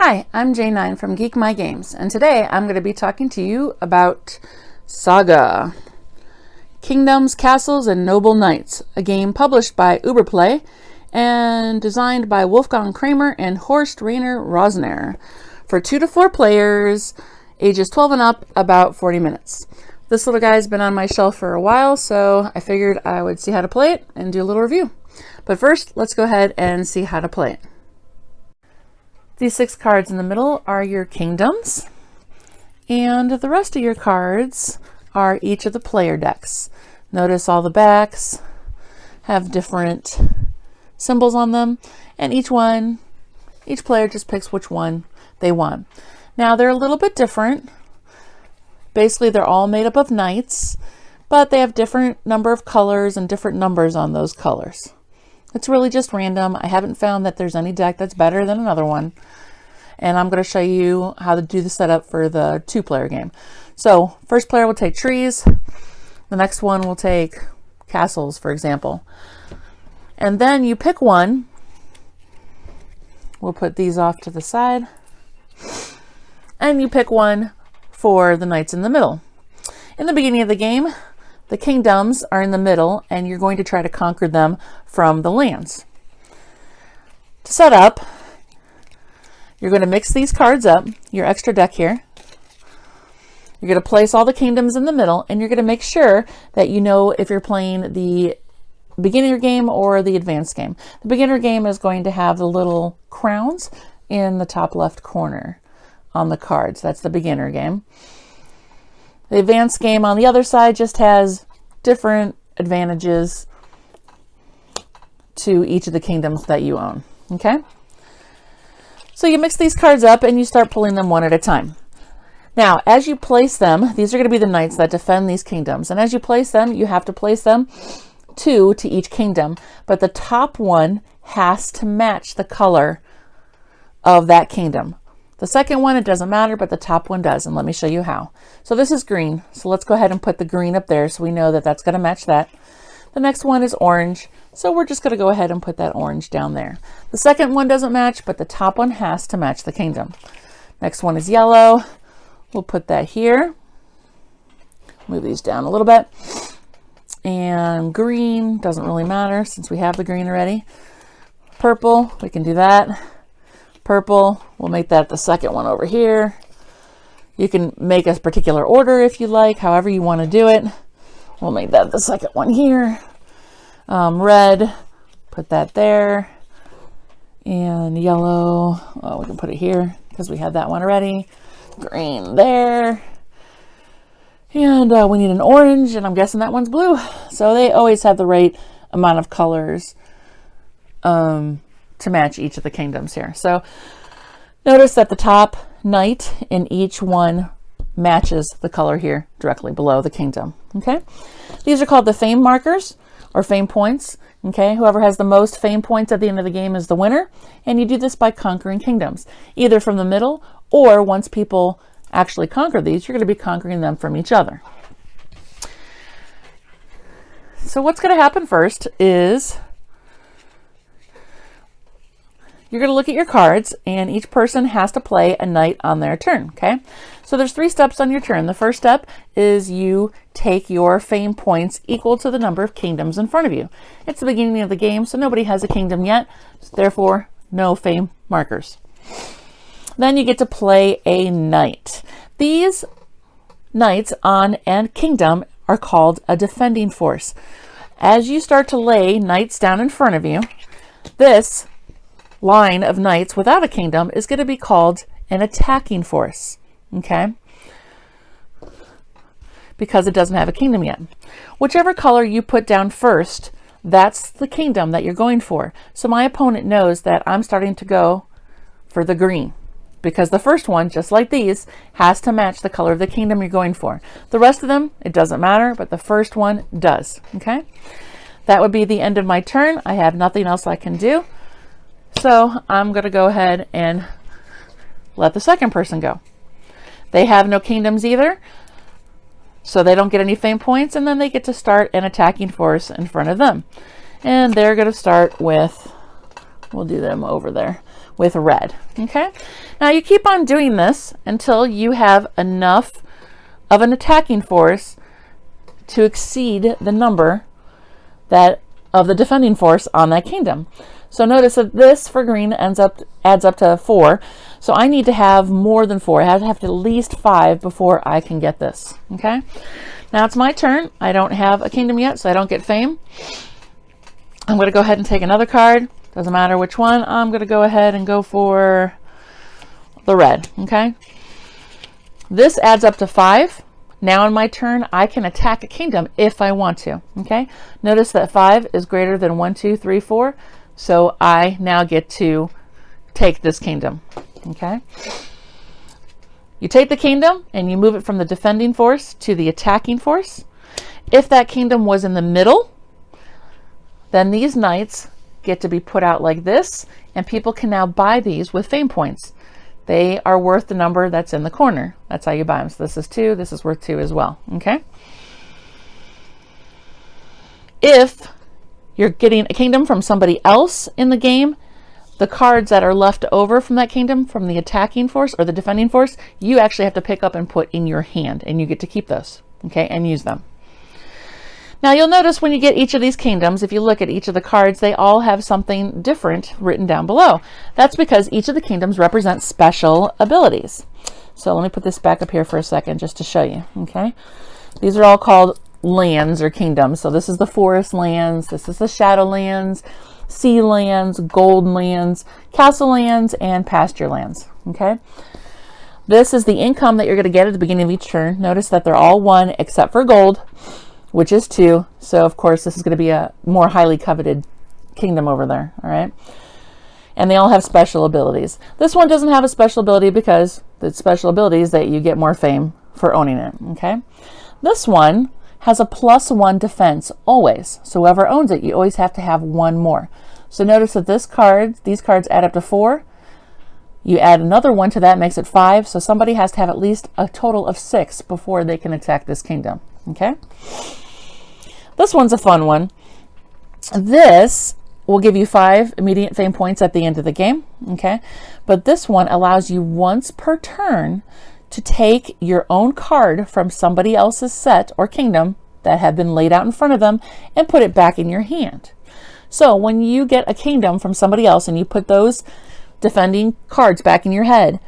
Hi, I'm J9 from Geek My Games, and today I'm going to be talking to you about Saga, Kingdoms, Castles, and Noble Knights, a game published by Uberplay and designed by Wolfgang Kramer and Horst Rainer Rosner for 2 to 4 players, ages 12 and up, about 40 minutes. This little guy's been on my shelf for a while, so I figured I would see how to play it and do a little review. But first, let's go ahead and see how to play it. These 6 cards in the middle are your kingdoms, and the rest of your cards are each of the player decks. Notice all the backs have different symbols on them, and each player just picks which one they want. Now they're a little bit different. Basically, they're all made up of knights, but they have different number of colors and different numbers on those colors. It's really just random. I haven't found that there's any deck that's better than another one. And I'm going to show you how to do the setup for the 2-player game. So first player will take trees. The next one will take castles, for example. And then you pick one. We'll put these off to the side. And you pick one for the knights in the middle. In the beginning of the game, the kingdoms are in the middle, and you're going to try to conquer them from the lands. To set up, you're going to mix these cards up, your extra deck here. You're going to place all the kingdoms in the middle, and you're going to make sure that you know if you're playing the beginner game or the advanced game. The beginner game is going to have the little crowns in the top left corner on the cards. That's the beginner game. The advanced game on the other side just has different advantages to each of the kingdoms that you own. Okay? So you mix these cards up and you start pulling them one at a time. Now, as you place them, these are going to be the knights that defend these kingdoms. And as you place them, you have to place them 2 to each kingdom. But the top one has to match the color of that kingdom. The second one, it doesn't matter, but the top one does, and let me show you how. So this is green, so let's go ahead and put the green up there so we know that that's going to match that. The next one is orange, so we're just going to go ahead and put that orange down there. The second one doesn't match, but the top one has to match the kingdom. Next one is yellow. We'll put that here. Move these down a little bit. And green, doesn't really matter since we have the green already. Purple, we can do that. Purple, we'll make that the second one over here. You can make a particular order if you like, however you want to do it. We'll make that the second one here. Red, put that there. And yellow, oh, we can put it here because we have that one already. Green there. And we need an orange, and I'm guessing that one's blue. So they always have the right amount of colors to match each of the kingdoms here. So notice that the top knight in each one matches the color here directly below the kingdom. Okay, these are called the fame markers or fame points. Okay, whoever has the most fame points at the end of the game is the winner, and you do this by conquering kingdoms, either from the middle or once people actually conquer these, you're going to be conquering them from each other. So what's going to happen first is you're going to look at your cards, and each person has to play a knight on their turn, okay? So there's 3 steps on your turn. The first step is you take your fame points equal to the number of kingdoms in front of you. It's the beginning of the game, so nobody has a kingdom yet, therefore no fame markers. Then you get to play a knight. These knights on a kingdom are called a defending force. As you start to lay knights down in front of you, this line of knights without a kingdom is going to be called an attacking force, okay? Because it doesn't have a kingdom yet. Whichever color you put down first, that's the kingdom that you're going for. So my opponent knows that I'm starting to go for the green, because the first one, just like these, has to match the color of the kingdom you're going for. The rest of them, it doesn't matter, but the first one does, okay? That would be the end of my turn. I have nothing else I can do. So I'm going to go ahead and let the second person go. They have no kingdoms either, so they don't get any fame points, and then they get to start an attacking force in front of them. And they're going to start with, we'll do them over there, with red. Okay, now you keep on doing this until you have enough of an attacking force to exceed the number that of the defending force on that kingdom. So notice that this for green adds up to 4. So I need to have more than 4. I have to have at least 5 before I can get this. Okay, now it's my turn. I don't have a kingdom yet, so I don't get fame. I'm going to go ahead and take another card. Doesn't matter which one. I'm going to go ahead and go for the red. Okay, this adds up to 5. Now in my turn, I can attack a kingdom if I want to. Okay, notice that 5 is greater than 1, 2, 3, 4. So I now get to take this kingdom. Okay, you take the kingdom and you move it from the defending force to the attacking force. If that kingdom was in the middle, then these knights get to be put out like this, and people can now buy these with fame points. They are worth the number that's in the corner. That's how you buy them. So this is 2, this is worth 2 as well. Okay, if you're getting a kingdom from somebody else in the game, the cards that are left over from that kingdom, from the attacking force or the defending force, you actually have to pick up and put in your hand, and you get to keep those, okay, and use them. Now you'll notice when you get each of these kingdoms, if you look at each of the cards, they all have something different written down below. That's because each of the kingdoms represent special abilities. So let me put this back up here for a second just to show you, okay? These are all called lands or kingdoms. So this is the forest lands, this is the shadow lands, sea lands, gold lands, castle lands, and pasture lands. Okay, this is the income that you're going to get at the beginning of each turn. Notice that they're all 1 except for gold, which is 2. So of course this is going to be a more highly coveted kingdom over there. All right, and they all have special abilities. This one doesn't have a special ability because the special ability is that you get more fame for owning it. Okay, this one has a +1 defense always. So whoever owns it, you always have to have 1 more. So notice that these cards add up to 4. You add another 1 to that, makes it 5. So somebody has to have at least a total of 6 before they can attack this kingdom. Okay, this one's a fun one. This will give you 5 immediate fame points at the end of the game. Okay, but this one allows you once per turn to take your own card from somebody else's set or kingdom that had been laid out in front of them and put it back in your hand. So when you get a kingdom from somebody else and you put those defending cards back in your head,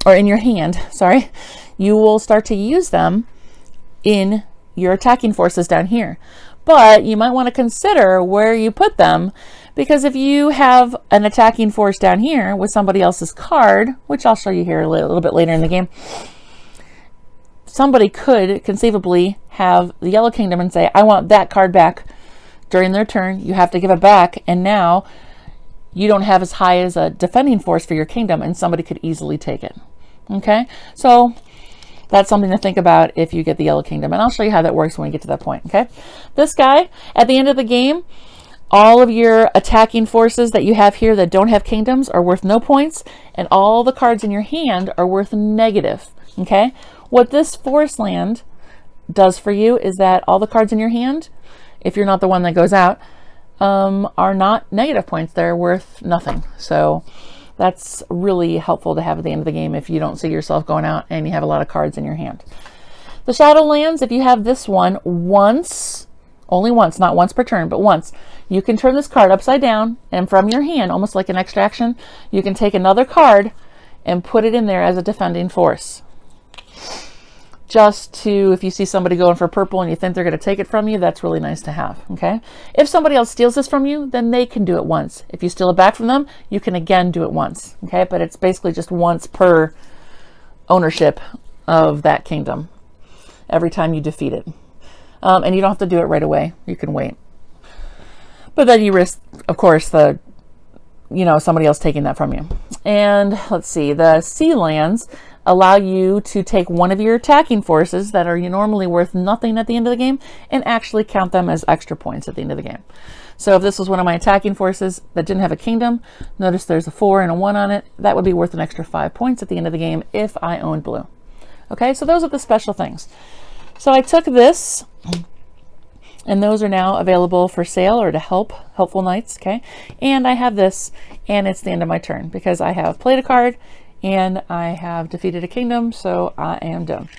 or in your hand, sorry, you will start to use them in your attacking forces down here. But you might want to consider where you put them, because if you have an attacking force down here with somebody else's card, which I'll show you here a little bit later in the game, somebody could conceivably have the yellow kingdom and say, I want that card back. During their turn, you have to give it back, and now you don't have as high as a defending force for your kingdom, and somebody could easily take it. Okay, so that's something to think about if you get the yellow kingdom, and I'll show you how that works when we get to that point. Okay, this guy, at the end of the game, all of your attacking forces that you have here that don't have kingdoms are worth no points, and all the cards in your hand are worth negative. Okay, what this forest land does for you is that all the cards in your hand, if you're not the one that goes out, are not negative points. They're worth nothing. So that's really helpful to have at the end of the game if you don't see yourself going out and you have a lot of cards in your hand. The Shadowlands, if you have this one once, only once, not once per turn, but once, you can turn this card upside down, and from your hand, almost like an extra action, you can take another card and put it in there as a defending force. Just to, if you see somebody going for purple and you think they're going to take it from you, that's really nice to have. Okay. If somebody else steals this from you, then they can do it once. If you steal it back from them, you can again do it once. Okay. But it's basically just once per ownership of that kingdom every time you defeat it. And you don't have to do it right away. You can wait. But then you risk, of course, the, somebody else taking that from you. And let's see, the sea lands allow you to take one of your attacking forces that are normally worth nothing at the end of the game and actually count them as extra points at the end of the game. So if this was one of my attacking forces that didn't have a kingdom, notice there's a 4 and a 1 on it. That would be worth an extra 5 points at the end of the game if I owned blue. Okay, so those are the special things. So I took this And those are now available for sale or to helpful knights, okay? And I have this, and it's the end of my turn because I have played a card and I have defeated a kingdom, so I am done.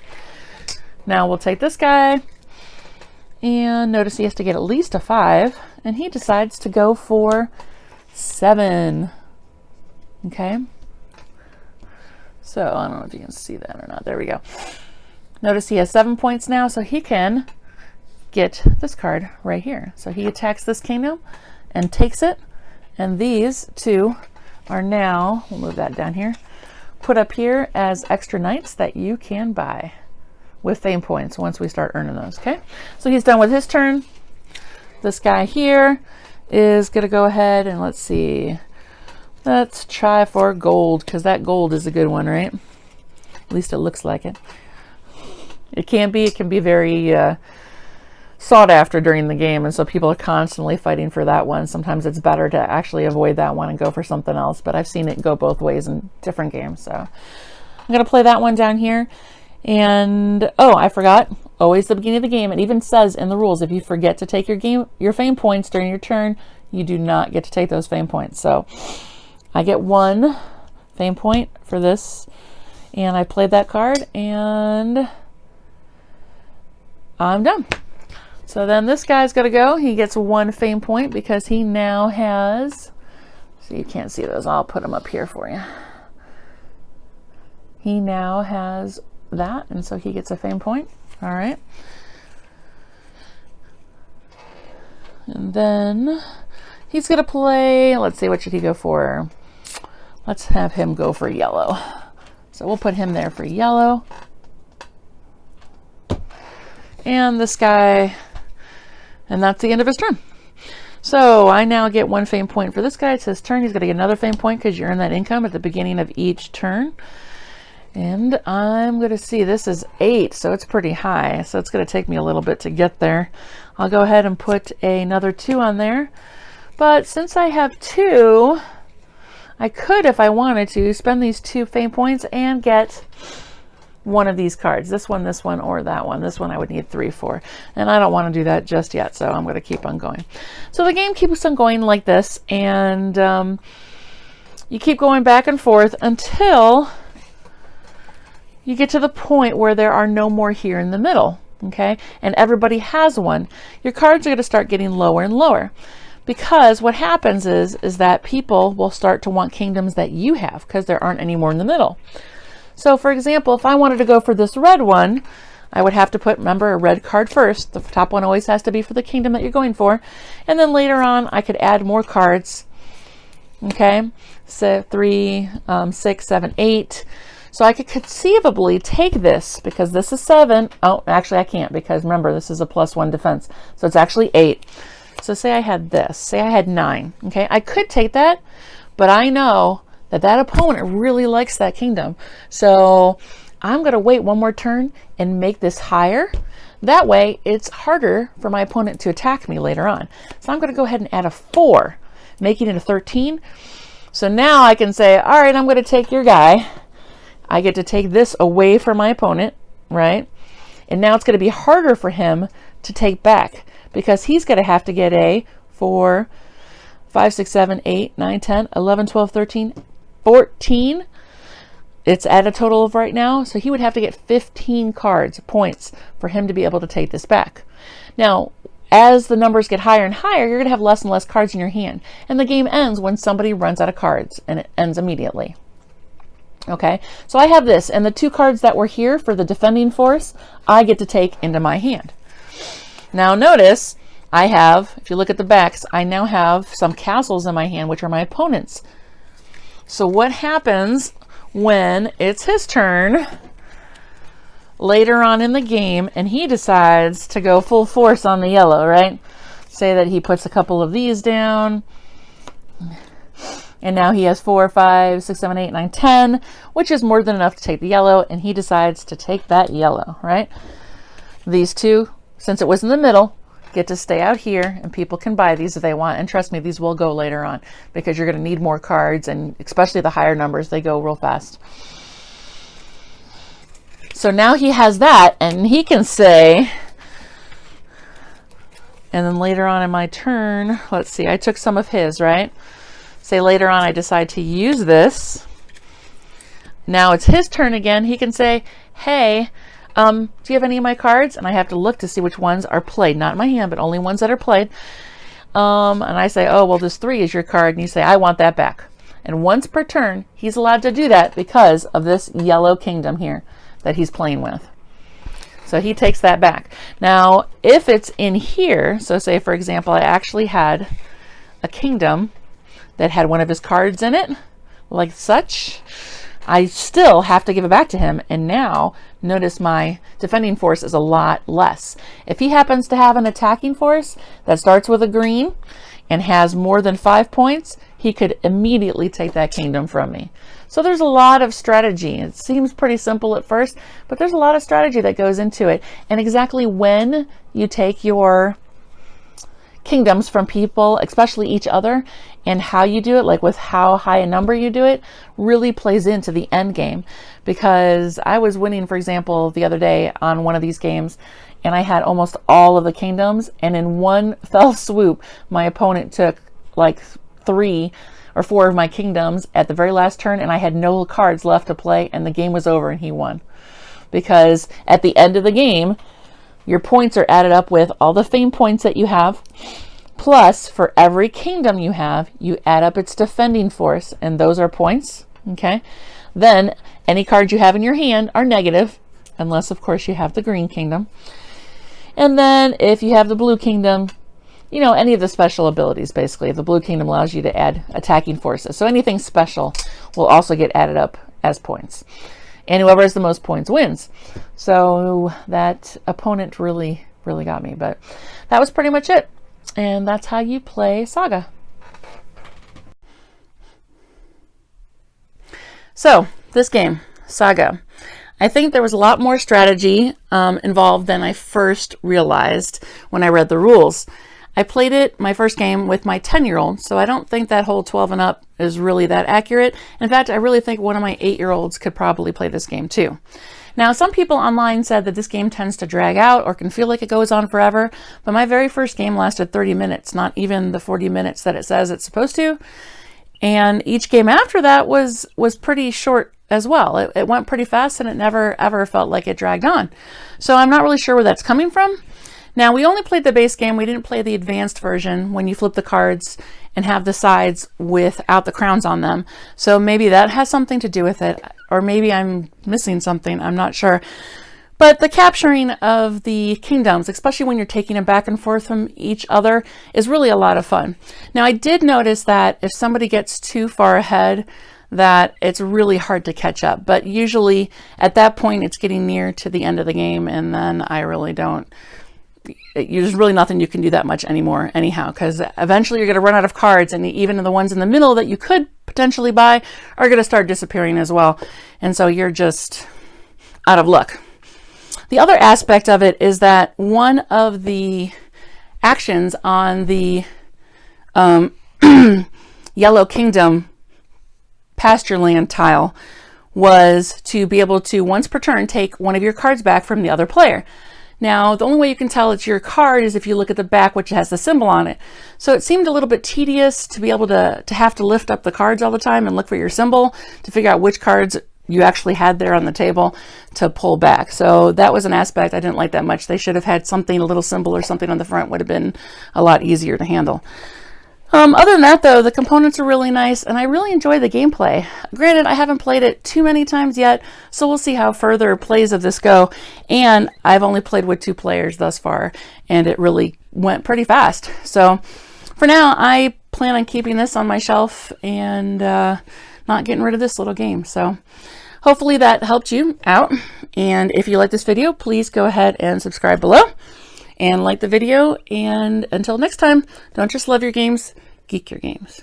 Now we'll take this guy, and notice he has to get at least a 5, and he decides to go for 7, okay? So I don't know if you can see that or not. There we go. Notice he has 7 points now, so he can get this card right here. So he attacks this kingdom and takes it, and these two are now, we'll move that down here, put up here as extra knights that you can buy with fame points once we start earning those, okay? So he's done with his turn. This guy here is going to go ahead and let's see. Let's try for gold, because that gold is a good one, right? At least it looks like it. It can be very sought after during the game, and so people are constantly fighting for that one. Sometimes it's better to actually avoid that one and go for something else, but I've seen it go both ways in different games. So I'm going to play that one down here. And oh, I forgot, always the beginning of the game, it even says in the rules, if you forget to take your fame points during your turn, you do not get to take those fame points. So I get 1 fame point for this, and I played that card, and I'm done. So then this guy's got to go. He gets 1 fame point because he now has, so you can't see those, I'll put them up here for you. He now has that, and so he gets a fame point. All right. And then he's going to play, let's see, what should he go for? Let's have him go for yellow. So we'll put him there for yellow. And this guy, and that's the end of his turn. So I now get 1 fame point for this guy. It's his turn. He's going to get another fame point because you earn that income at the beginning of each turn. And I'm going to see, this is 8, so it's pretty high. So it's going to take me a little bit to get there. I'll go ahead and put another 2 on there. But since I have 2, I could, if I wanted to, spend these 2 fame points and get one of these cards. This one, or that one. This one I would need 3 for. And I don't want to do that just yet, so I'm going to keep on going. So the game keeps on going like this, and you keep going back and forth until you get to the point where there are no more here in the middle, okay? And everybody has one. Your cards are going to start getting lower and lower, because what happens is that people will start to want kingdoms that you have because there aren't any more in the middle. So for example, if I wanted to go for this red one, I would have to put, remember, a red card first. The top one always has to be for the kingdom that you're going for. And then later on, I could add more cards, okay? So 3, 6, 7, 8. So I could conceivably take this, because this is 7. Oh, actually I can't, because remember, this is a +1 defense. So it's actually 8. So say I had this, say I had 9, okay? I could take that, but I know that that opponent really likes that kingdom. So I'm going to wait 1 more turn and make this higher. That way it's harder for my opponent to attack me later on. So I'm going to go ahead and add a 4, making it a 13. So now I can say, all right, I'm going to take your guy. I get to take this away from my opponent, right? And now it's going to be harder for him to take back, because he's going to have to get a 4, 5, 6, 7, 8, 9, 10, 11, 12, 13, 14. It's at a total of right now. So he would have to get 15 points for him to be able to take this back. Now, as the numbers get higher and higher, you're going to have less and less cards in your hand. And the game ends when somebody runs out of cards, and it ends immediately. Okay, so I have this, and the 2 cards that were here for the defending force, I get to take into my hand. Now notice, I have, if you look at the backs, I now have some castles in my hand, which are my opponent's. So what happens when it's his turn later on in the game, and he decides to go full force on the yellow, right? Say that he puts a couple of these down, and now he has 4, 5, 6, 7, 8, 9, 10, which is more than enough to take the yellow, and he decides to take that yellow, right? These 2, since it was in the middle, get to stay out here, and people can buy these if they want. And trust me, these will go later on, because you're going to need more cards, and especially the higher numbers, they go real fast. So now he has that, and he can say, and then later on in my turn, let's see, I took some of his, right? Say later on I decide to use this. Now it's his turn again. He can say, hey, do you have any of my cards? And I have to look to see which ones are played, not in my hand, but only ones that are played. And I say, oh, well, this 3 is your card. And you say, I want that back. And once per turn, he's allowed to do that because of this yellow kingdom here that he's playing with. So he takes that back. Now, if it's in here, so say, for example, I actually had a kingdom that had one of his cards in it, like such, I still have to give it back to him. And now notice my defending force is a lot less. If he happens to have an attacking force that starts with a green and has more than 5 points, he could immediately take that kingdom from me. So there's a lot of strategy. It seems pretty simple at first, but there's a lot of strategy that goes into it. And exactly when you take your kingdoms from people, especially each other, and how you do it, like with how high a number you do it, really plays into the end game. Because I was winning, for example, the other day on one of these games, and I had almost all of the kingdoms, and in one fell swoop, my opponent took like 3 or 4 of my kingdoms at the very last turn, and I had no cards left to play, and the game was over and he won. Because at the end of the game, your points are added up with all the fame points that you have, plus for every kingdom you have, you add up its defending force, and those are points, okay? Then any cards you have in your hand are negative, unless of course you have the green kingdom. And then if you have the blue kingdom, you know, any of the special abilities, basically. The blue kingdom allows you to add attacking forces. So anything special will also get added up as points. And whoever has the most points wins. So that opponent really got me. But that was pretty much it. And that's how you play Saga. So this game, Saga, I think there was a lot more strategy involved than I first realized when I read the rules. I played it, my first game, with my 10-year-old, so I don't think that whole 12 and up is really that accurate. In fact, I really think one of my 8-year-olds could probably play this game too. Now, some people online said that this game tends to drag out or can feel like it goes on forever, but my very first game lasted 30 minutes, not even the 40 minutes that it says it's supposed to. And each game after that was pretty short as well. It went pretty fast, and it never ever felt like it dragged on. So I'm not really sure where that's coming from. Now, we only played the base game. We didn't play the advanced version when you flip the cards and have the sides without the crowns on them. So maybe that has something to do with it, or maybe I'm missing something. I'm not sure. But the capturing of the kingdoms, especially when you're taking them back and forth from each other, is really a lot of fun. Now, I did notice that if somebody gets too far ahead, that it's really hard to catch up. But usually at that point, it's getting near to the end of the game, and then I really don't. There's really nothing you can do that much anymore anyhow, because eventually you're going to run out of cards, and even the ones in the middle that you could potentially buy are going to start disappearing as well. And so you're just out of luck. The other aspect of it is that one of the actions on the Yellow Kingdom pasture land tile was to be able to, once per turn, take one of your cards back from the other player. Now, the only way you can tell it's your card is if you look at the back, which has the symbol on it. So it seemed a little bit tedious to be able to have to lift up the cards all the time and look for your symbol to figure out which cards you actually had there on the table to pull back. So that was an aspect I didn't like that much. They should have had something, a little symbol or something on the front, would have been a lot easier to handle. Other than that, though, the components are really nice, and I really enjoy the gameplay. Granted, I haven't played it too many times yet, so we'll see how further plays of this go. And I've only played with 2 players thus far, and it really went pretty fast. So for now, I plan on keeping this on my shelf and not getting rid of this little game. So hopefully that helped you out. And if you like this video, please go ahead and subscribe below and like the video. And until next time, don't just love your games, geek your games.